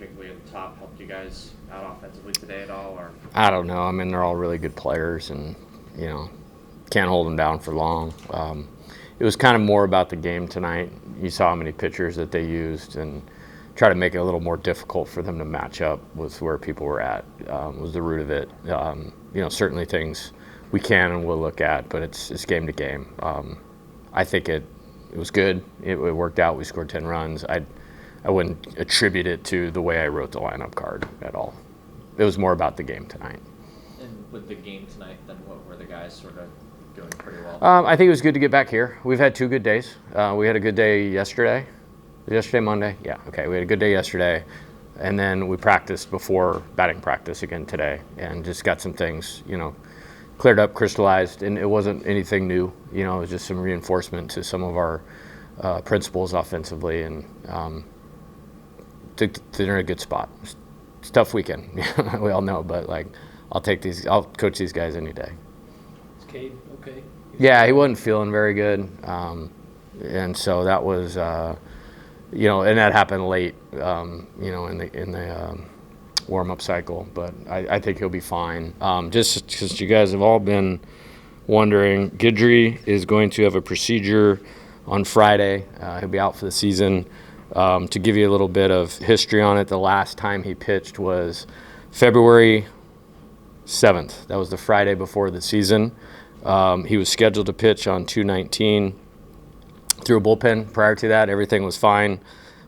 particularly at the top, helped you guys out offensively today at all? Or I don't know. I mean, they're all really good players, and can't hold them down for long. It was kind of more about the game tonight. You saw how many pitchers that they used, and try to make it a little more difficult for them to match up with where people were at was the root of it. Certainly things we can and will look at, but it's game to game. I think it was good. It worked out. We scored 10 runs. I wouldn't attribute it to the way I wrote the lineup card at all. It was more about the game tonight. And with the game tonight, then what were the guys sort of doing pretty well? I think it was good to get back here. We've had 2 good days. We had a good day yesterday. Yesterday, Monday? Yeah, okay. We had a good day yesterday. And then we practiced before batting practice again today and just got some things, cleared up, crystallized. And it wasn't anything new. It was just some reinforcement to some of our principles offensively. And they're in a good spot. It's a tough weekend. We all know, but I'll coach these guys any day. Is Cade okay? Yeah, he wasn't feeling very good. And so that was, and that happened late, in the warm-up cycle. But I think he'll be fine. Just because you guys have all been wondering, Guidry is going to have a procedure on Friday. He'll be out for the season. To give you a little bit of history on it, the last time he pitched was February 7th. That was the Friday before the season. He was scheduled to pitch on 2/19. Threw a bullpen prior to that. Everything was fine.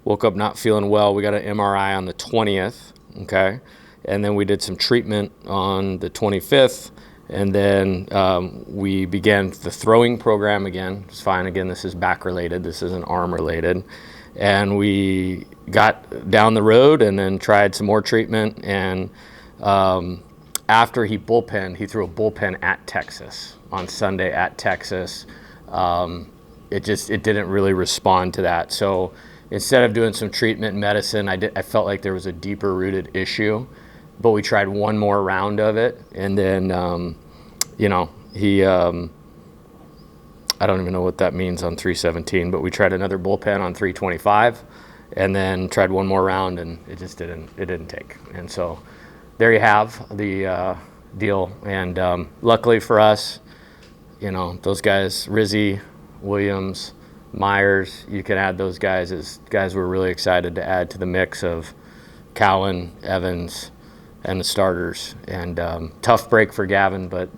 Woke up not feeling well. We got an MRI on the 20th, okay? And then we did some treatment on the 25th. And then we began the throwing program again. It's fine. Again, this is back-related. This isn't arm-related. And we got down the road and then tried some more treatment. And after he bullpenned, he threw a bullpen at Texas on Sunday at Texas. It didn't really respond to that. So instead of doing some treatment and medicine, I felt like there was a deeper rooted issue. But we tried one more round of it, and then he I don't even know what that means on 317, but we tried another bullpen on 325, and then tried one more round, and it didn't take. And so there you have the deal. And luckily for us, those guys, Rizzi, Williams, Myers, you can add those guys as guys we're really excited to add to the mix of Cowan, Evans, and the starters. And tough break for Gavin, but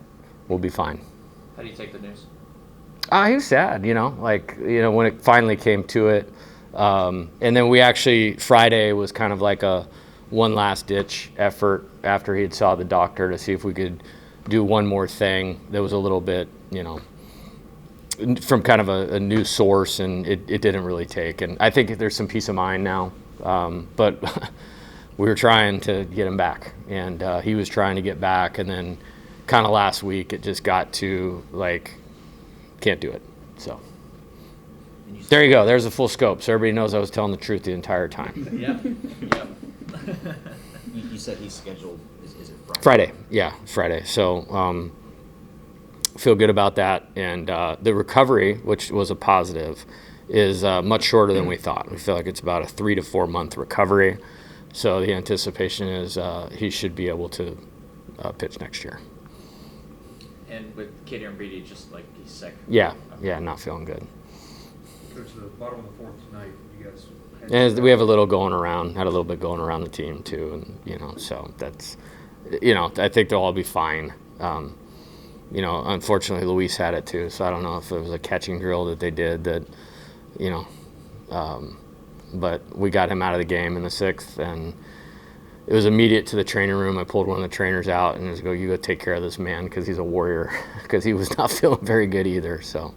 we'll be fine. How do you take the news? He was sad, when it finally came to it. And then we actually, Friday was kind of like a one last ditch effort after he had saw the doctor to see if we could do one more thing that was a little bit, from kind of a new source, and it didn't really take. And I think there's some peace of mind now. But we were trying to get him back, and he was trying to get back. And then kind of last week, it just got to can't do it. So there you go. There's a full scope. So everybody knows I was telling the truth the entire time. Yep. You said he's scheduled, is it Friday? Friday. Yeah, Friday. So feel good about that. And the recovery, which was a positive, is much shorter than we thought. We feel like it's about a 3 to 4 month recovery. So the anticipation is he should be able to pitch next year. And with Katie Brady, just he's sick. Yeah, not feeling good. Coach, the bottom of the 4th tonight, you guys And we have a little bit going around the team too, and so that's, I think they'll all be fine. Unfortunately, Luis had it too, so I don't know if it was a catching drill that they did that, but we got him out of the game in the 6th, and it was immediate to the training room. I pulled one of the trainers out and just you go take care of this man because he's a warrior, because he was not feeling very good either. So,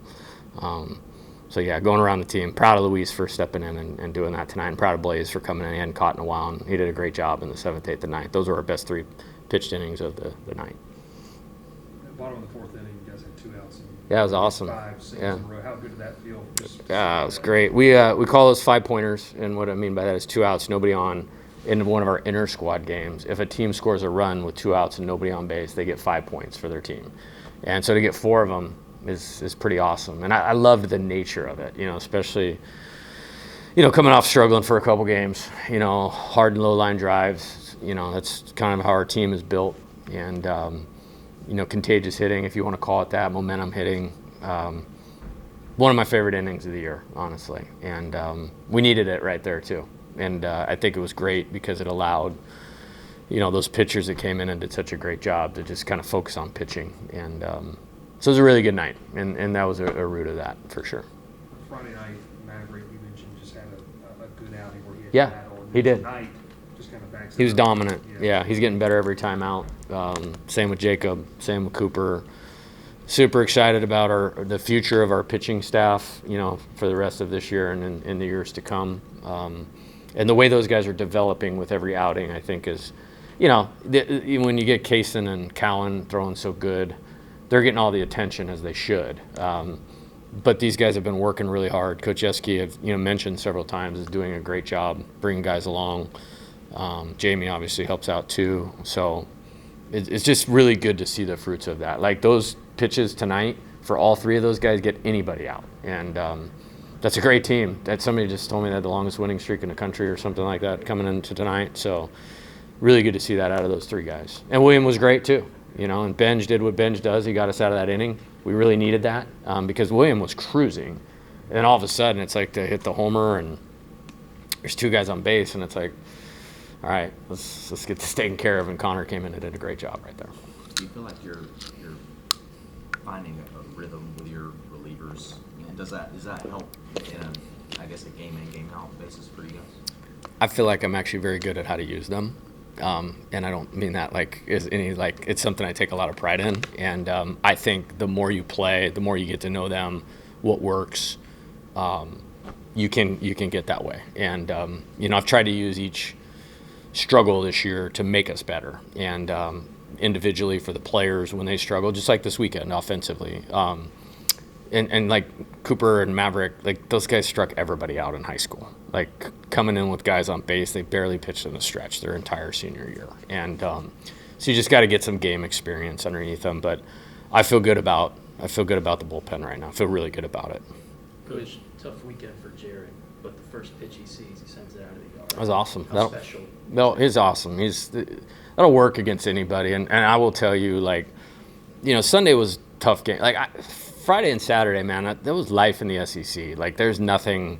yeah, going around the team. Proud of Luis for stepping in and doing that tonight, and proud of Blaze for coming in. He hadn't caught in a while, and he did a great job in the 7th, 8th, and 9th. Those were our best 3 pitched innings of the night. At the bottom of the 4th inning, you guys had 2 outs. Yeah, it was awesome. 5 singles Yeah. in a row. How good did that feel? Yeah, it was great. We call those 5-pointers, and what I mean by that is 2 outs, nobody on. In one of our inter squad games, if a team scores a run with 2 outs and nobody on base, they get 5 points for their team. And so to get 4 of them is pretty awesome. And I loved the nature of it, especially, coming off struggling for a couple games, hard and low line drives, that's kind of how our team is built. And, contagious hitting, if you want to call it that, momentum hitting. One of my favorite innings of the year, honestly. And we needed it right there, too. And I think it was great because it allowed, those pitchers that came in and did such a great job to just kind of focus on pitching. And so it was a really good night. And that was a root of that, for sure. Friday night, Maverick, you mentioned, just had a good outing where he had Yeah, to battle. And he did. Tonight, just kind of backs He was it up. dominant. Yeah, he's getting better every time out. Same with Jacob, same with Cooper. Super excited about the future of our pitching staff, for the rest of this year and in the years to come. And the way those guys are developing with every outing, I think is, when you get Kaysen and Cowan throwing so good, they're getting all the attention as they should. But these guys have been working really hard. Coach Eski, have mentioned several times, is doing a great job bringing guys along. Jamie obviously helps out too. So it's just really good to see the fruits of that. Like those pitches tonight, for all three of those guys, get anybody out. And that's a great team. That somebody just told me they had the longest winning streak in the country or something like that coming into tonight. So really good to see that out of those three guys. And William was great too. And Benj did what Benj does. He got us out of that inning. We really needed that because William was cruising. And then all of a sudden, it's like to hit the homer and there's two guys on base. And it's like, all right, let's get this taken care of. And Connor came in and did a great job right there. Do you feel like you're finding a rhythm with your relievers? And does that help in a game in, game out basis for you guys? I feel like I'm actually very good at how to use them. And I don't mean that it's something I take a lot of pride in. And I think the more you play, the more you get to know them, what works, you can get that way. And I've tried to use each struggle this year to make us better. And individually for the players when they struggle, just like this weekend offensively. And like Cooper and Maverick, like those guys struck everybody out in high school. Like coming in with guys on base, they barely pitched in the stretch their entire senior year. And so you just got to get some game experience underneath them. But I feel good about the bullpen right now. I feel really good about it. Coach, tough weekend for Jared, but the first pitch he sees, he sends it out of the yard. That was awesome. How special? No, he's awesome. That'll work against anybody. And I will tell you, Sunday was a tough game. Friday and Saturday, man, that was life in the SEC. Like, there's nothing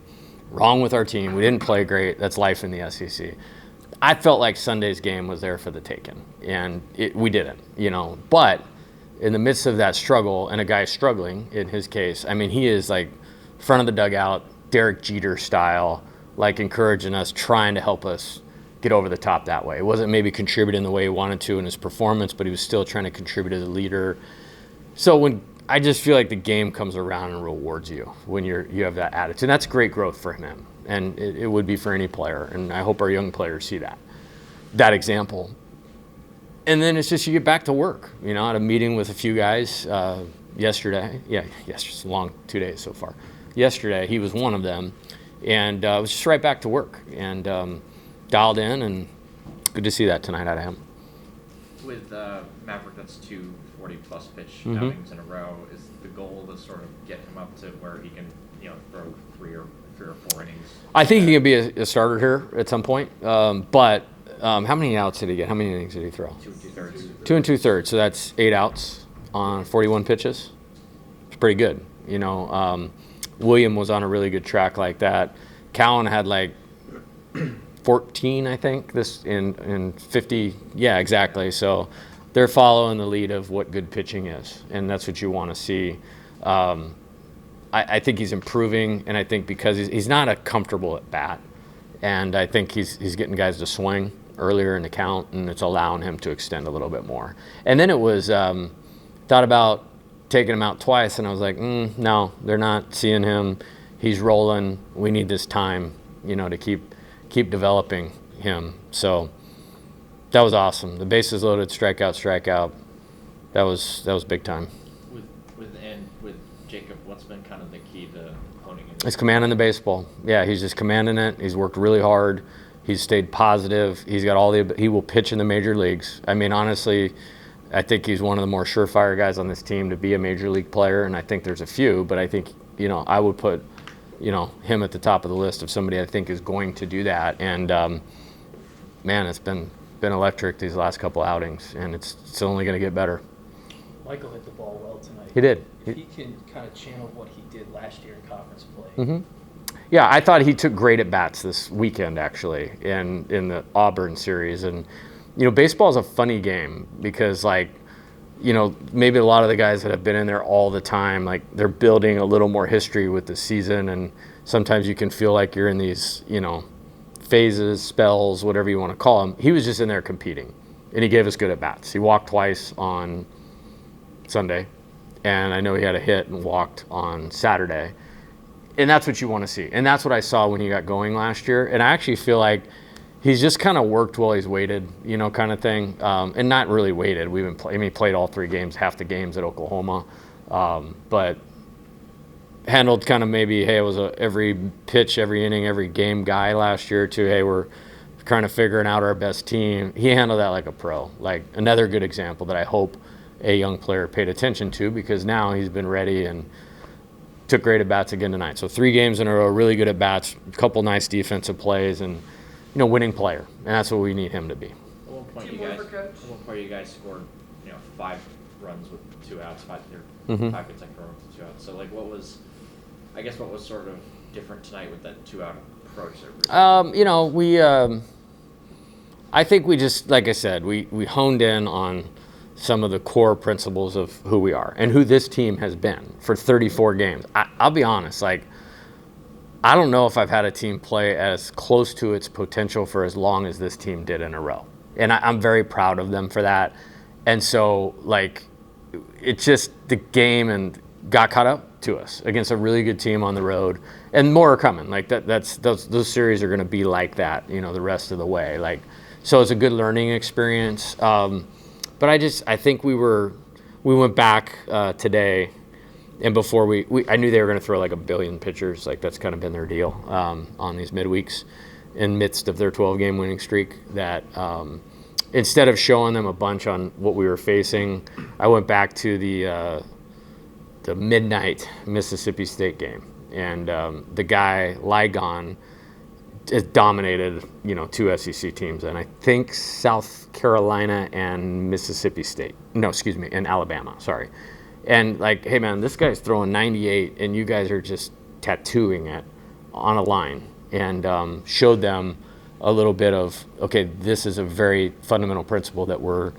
wrong with our team. We didn't play great. That's life in the SEC. I felt like Sunday's game was there for the taking, and we didn't, But in the midst of that struggle, and a guy struggling, in his case, I mean, he is, front of the dugout, Derek Jeter style, encouraging us, trying to help us get over the top that way. It wasn't maybe contributing the way he wanted to in his performance, but he was still trying to contribute as a leader. So I just feel like the game comes around and rewards you when you have that attitude. And that's great growth for him. And it would be for any player. And I hope our young players see that example. And then it's just you get back to work. I had a meeting with a few guys yesterday. Yeah, it's a long 2 days so far. Yesterday, he was one of them. And it was just right back to work. And dialed in, and good to see that tonight out of him. With Maverick, that's 2 40-plus pitch outings in a row. Is the goal to sort of get him up to where he can, throw 3 or 4 innings? I think he can be a starter here at some point. But how many outs did he get? How many innings did he throw? 2 2/3. 2 2/3. So that's 8 outs on 41 pitches. It's pretty good. William was on a really good track like that. Cowan had 14, I think, this in 50. Yeah, exactly. So they're following the lead of what good pitching is, and that's what you want to see. I think he's improving, and I think because he's not a comfortable at bat, and I think he's getting guys to swing earlier in the count, and it's allowing him to extend a little bit more. And then it was thought about taking him out twice, and I was like, no, they're not seeing him. He's rolling. We need this time, to keep developing him. So that was awesome. The bases loaded, strikeout. That was big time. With Jacob, what's been kind of the key to honing in? He's commanding the baseball. Yeah, he's just commanding it. He's worked really hard. He's stayed positive. He's got he will pitch in the major leagues. I mean, honestly, I think he's one of the more surefire guys on this team to be a major league player, and I think there's a few, but I think, I would put him at the top of the list of somebody I think is going to do that. And man, it's been electric these last couple outings, and it's only going to get better. Michael hit the ball well tonight. He did. If he can kind of channel what he did last year in conference play. Mm-hmm. Yeah, I thought he took great at bats this weekend, actually, in the Auburn series. And baseball is a funny game because, maybe a lot of the guys that have been in there all the time, they're building a little more history with the season, and sometimes you can feel like you're in these, phases, spells, whatever you want to call them. He was just in there competing, and he gave us good at bats. He walked twice on Sunday, and I know he had a hit and walked on Saturday. And that's what you want to see. And that's what I saw when he got going last year. And I actually feel like he's just kind of worked while he's waited, kind of thing. And not really waited. He played all 3 games, half the games at Oklahoma. But handled kind of maybe, hey, it was every pitch, every inning, every game guy last year too. Hey, we're kind of figuring out our best team. He handled that like a pro. Like another good example that I hope a young player paid attention to, because now he's been ready and took great at bats again tonight. So 3 games in a row, really good at bats, a couple nice defensive plays, and winning player. And that's what we need him to be. At one point, you guys scored 5 runs with 2 outs, 5 consecutive runs with 2 outs. So what was sort of different tonight with that 2-out approach? I think we just, like I said, we honed in on some of the core principles of who we are and who this team has been for 34 games. I'll be honest, I don't know if I've had a team play as close to its potential for as long as this team did in a row. And I'm very proud of them for that. And so, it's just the game and got caught up to us against a really good team on the road. And more are coming. Those series are going to be like that, the rest of the way. So it's a good learning experience. But I think we went back today, and before I knew they were going to throw a billion pitchers. That's kind of been their deal on these midweeks in midst of their 12-game winning streak. That instead of showing them a bunch on what we were facing, I went back to the midnight Mississippi State game, and the guy Ligon has dominated, 2 SEC teams, and I think South Carolina and Mississippi State. No, excuse me, and Alabama, sorry. And hey man, this guy's throwing 98, and you guys are just tattooing it on a line, and showed them a little bit of, okay, this is a very fundamental principle that we're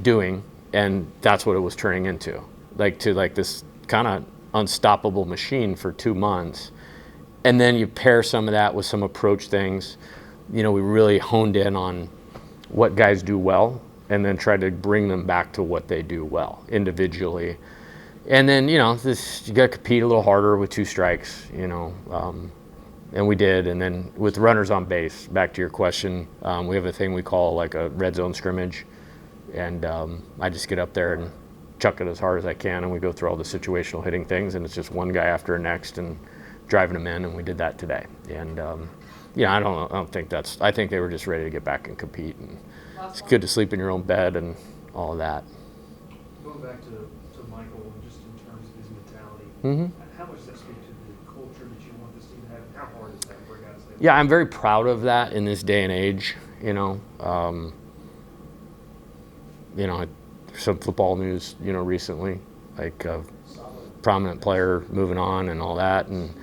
doing, and that's what it was turning into, this kind of unstoppable machine for 2 months. And then you pair some of that with some approach things. We really honed in on what guys do well, and then tried to bring them back to what they do well individually. And then, you got to compete a little harder with 2 strikes, and we did. And then with runners on base, back to your question, we have a thing we call a red zone scrimmage. And I just get up there and chuck it as hard as I can, and we go through all the situational hitting things, and it's just one guy after the next and driving them in, and we did that today. And I don't think I think they were just ready to get back and compete, and it's good to sleep in your own bed and all of that. Going back to Michael, just in terms of his mentality, Mm-hmm. how much does that speak to the culture that you want this team to have? How hard is that for guys to have? Yeah, I'm very proud of that in this day and age. Some football news, recently, prominent player moving on and all that. And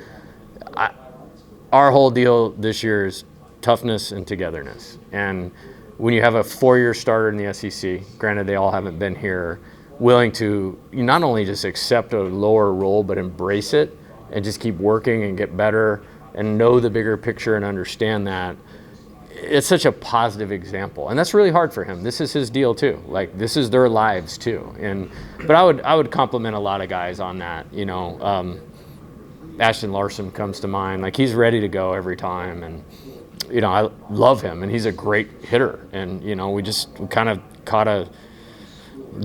our whole deal this year is toughness and togetherness. And when you have a 4-year starter in the SEC, granted they all haven't been here, willing to not only just accept a lower role, but embrace it and just keep working and get better and know the bigger picture and understand that, it's such a positive example. And that's really hard for him. This is his deal too. This is their lives too. But I would compliment a lot of guys on that. Ashton Larson comes to mind. He's ready to go every time, and I love him, and he's a great hitter. And we kind of caught a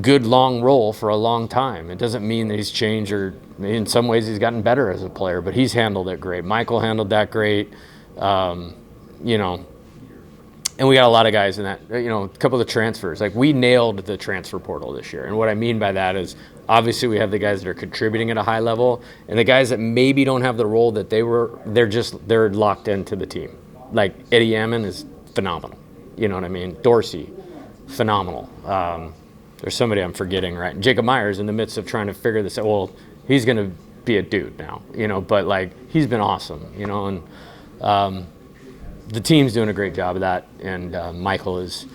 good long role for a long time. It doesn't mean that he's changed, or in some ways he's gotten better as a player, but he's handled it great. Michael handled that great. And we got a lot of guys in that, a couple of the transfers. We nailed the transfer portal this year. And what I mean by that is Obviously, we have the guys that are contributing at a high level, and the guys that maybe don't have the role that they're locked into the team. Like Eddie Ammon is phenomenal. You know what I mean? Dorsey, phenomenal. There's somebody I'm forgetting, right? Jacob Myers in the midst of trying to figure this out. Well, he's going to be a dude now, you know, but like he's been awesome, you know, and the team's doing a great job of that, and Michael has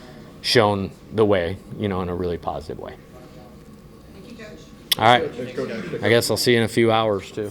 shown the way, you know, in a really positive way. Thank you, Coach. All right. I guess I'll see you in a few hours too.